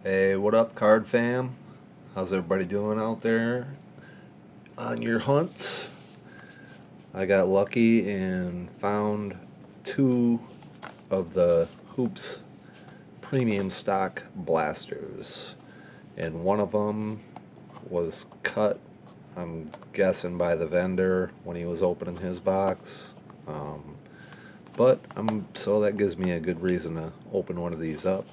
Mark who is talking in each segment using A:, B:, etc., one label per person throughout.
A: Hey, what up, card fam? How's everybody doing out there on your hunts? I got lucky and found two of the Hoops premium stock blasters, and one of them was cut, I'm guessing, by the vendor when he was opening his box. Um, so that gives me a good reason to open one of these up.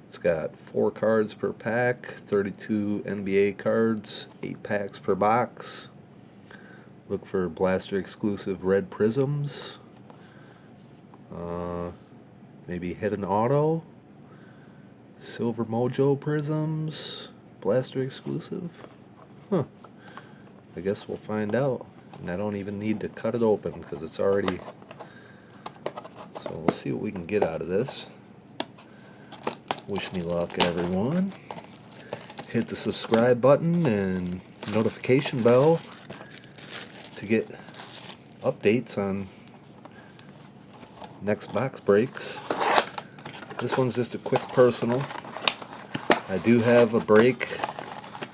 A: It's got 4 cards per pack, 32 NBA cards, 8 packs per box. Look for Blaster exclusive red prisms. Uh, Maybe Hidden Auto, Silver Mojo prisms, Blaster exclusive. Huh. I guess we'll find out. And I don't even need to cut it open because it's already. So we'll see what we can get out of this. Wish me luck, everyone. Hit the subscribe button and notification bell to get updates on next box breaks. This one's just a quick personal. I do have a break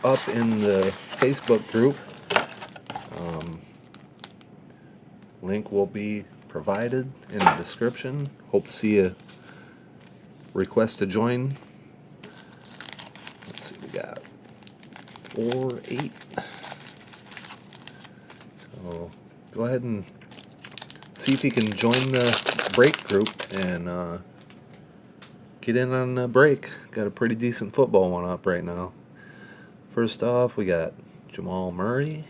A: up in the Facebook group. Link will be provided in the description. Hope to see you request to join. Let's see, we got 4, 8. So go ahead and see if you can join the break group and get in on the break. Got a pretty decent football one up right now. First off, we got Jamal Murray,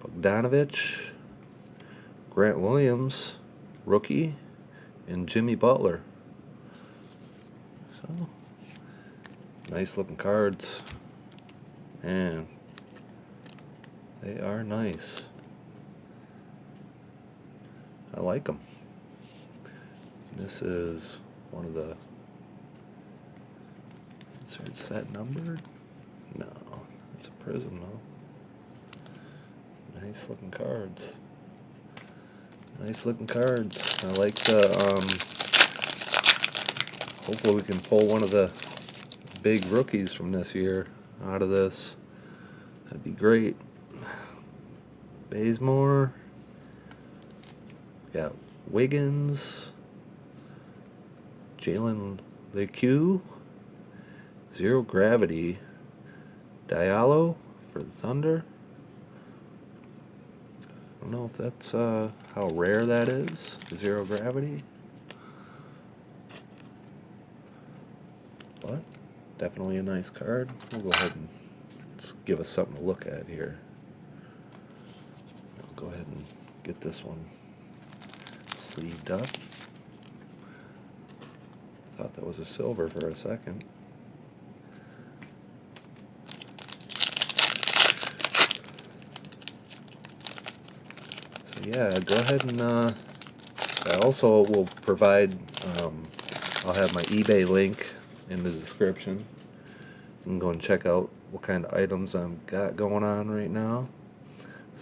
A: Bogdanovich, Grant Williams, rookie, and Jimmy Butler. So, nice looking cards. Man, they are nice. I like them. This is one of the. Insert set numbered? No, it's a prism though. Nice looking cards. Nice looking cards. I like the. Hopefully we can pull one of the big rookies from this year out of this. That'd be great. Bazemore. Got Wiggins. Jalen LeCue. Zero Gravity. Diallo for the Thunder. I don't know if that's how rare that is. Zero Gravity. But definitely a nice card. We'll go ahead and just give us something to look at here. I'll go ahead and get this one sleeved up. Thought that was a silver for a second. So yeah, go ahead and I also will provide, I'll have my eBay link in the description. You can go and check out what kind of items I've got going on right now.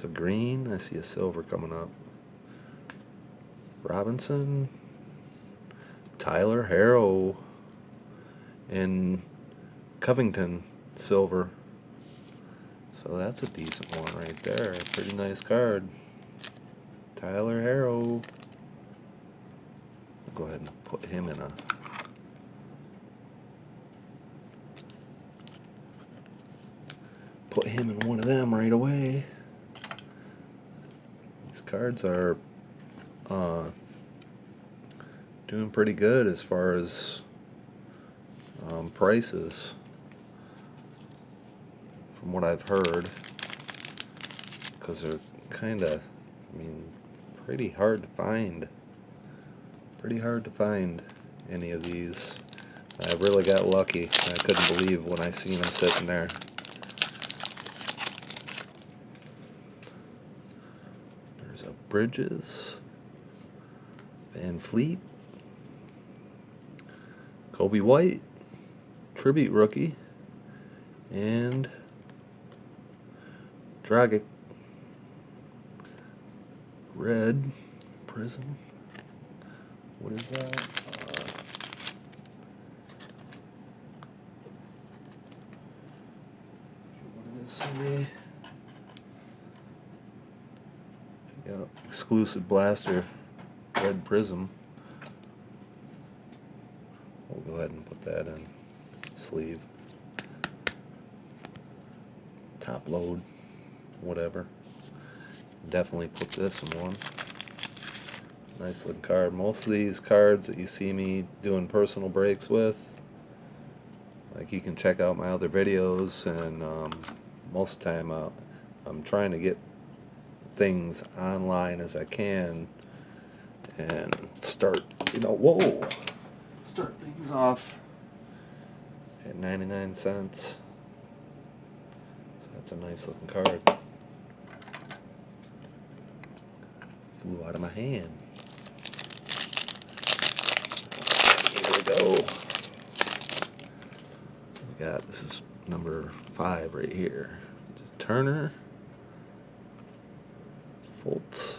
A: So green, I see a silver coming up. Robinson, Tyler Harrow, and Covington, silver. So that's a decent one right there. Pretty nice card. Tyler Harrow. We'll go ahead and put him in a. Put him in one of them right away. These cards are doing pretty good as far as prices, from what I've heard, because they're kind of, pretty hard to find. Pretty hard to find any of these. I really got lucky. I couldn't believe when I seen them sitting there. There's a Bridges, Van Fleet, Kobe White, Tribute Rookie, and Dragic, red prism. What is that? see. Yeah, exclusive blaster, red prism. We'll go ahead and put that in sleeve. Top load, whatever. Definitely put this in one. Nice looking card. Most of these cards that you see me doing personal breaks with, like, you can check out my other videos, and most of the time I'm trying to get things online as I can and start, start things off at 99 cents. So that's a nice looking card. Flew out of my hand. Here we go. We got, this is number 5 right here. Turner, Fultz,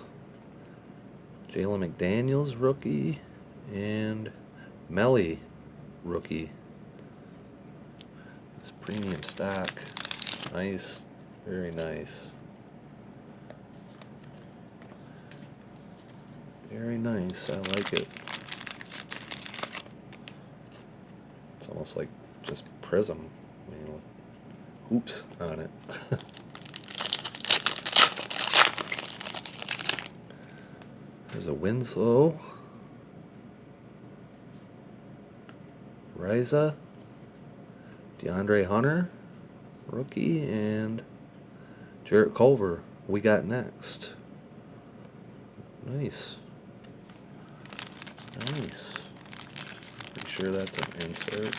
A: Jalen McDaniels rookie, and Melly rookie. This premium stock, nice, very nice. Very nice, I like it. It's almost like just prism, with hoops on it. There's a Winslow, Riza, DeAndre Hunter, rookie, and Jarrett Culver. We got next. Nice. Nice. Pretty sure that's an insert.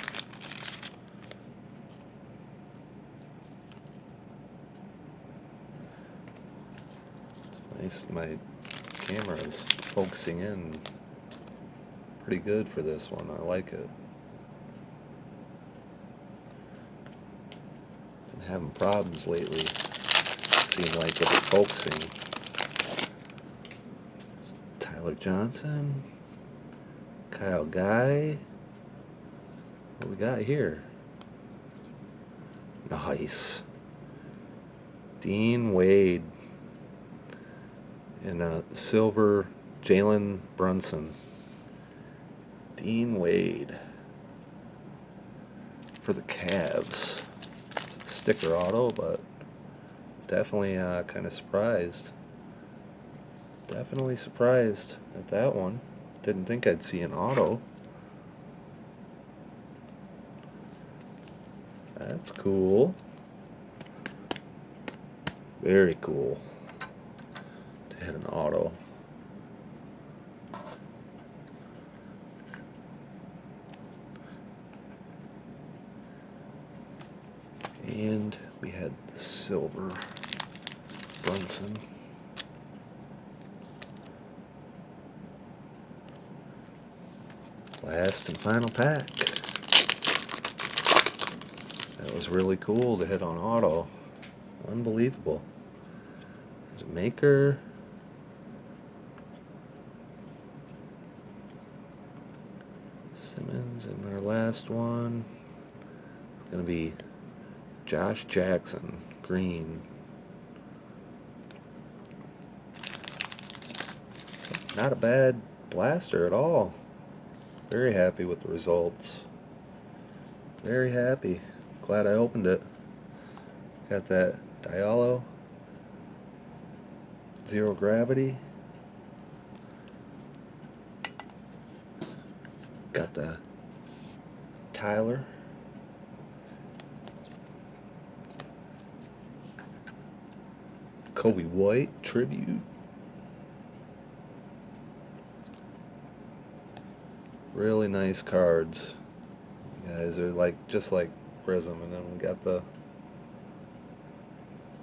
A: It's nice. My camera is focusing in pretty good for this one. I like it. Been having problems lately. Seem like it's focusing. Tyler Johnson, Kyle Guy. What we got here? Nice. Dean Wade. And silver, Jalen Brunson. Dean Wade for the Cavs. It's a sticker auto, but definitely kind of surprised. Definitely surprised at that one. Didn't think I'd see an auto. That's cool. Very cool to hit an auto. And we had the silver Brunson. Last and final pack. That was really cool to hit on auto. Unbelievable. There's a Maker. Simmons, and our last one is going to be Josh Jackson, green. Not a bad blaster at all. Very happy with the results. Very happy. Glad I opened it. Got that Diallo, Zero Gravity. Got the Tyler. Kobe White Tribute. Really nice cards. You guys are like just like Prism, and then we got the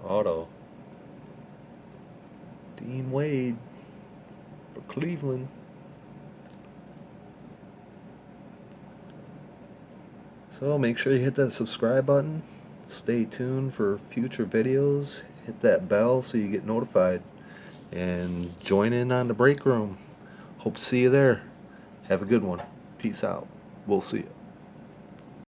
A: auto. Dean Wade for Cleveland. So make sure you hit that subscribe button. Stay tuned for future videos. Hit that bell so you get notified. And join in on the break room. Hope to see you there. Have a good one. Peace out. We'll see you.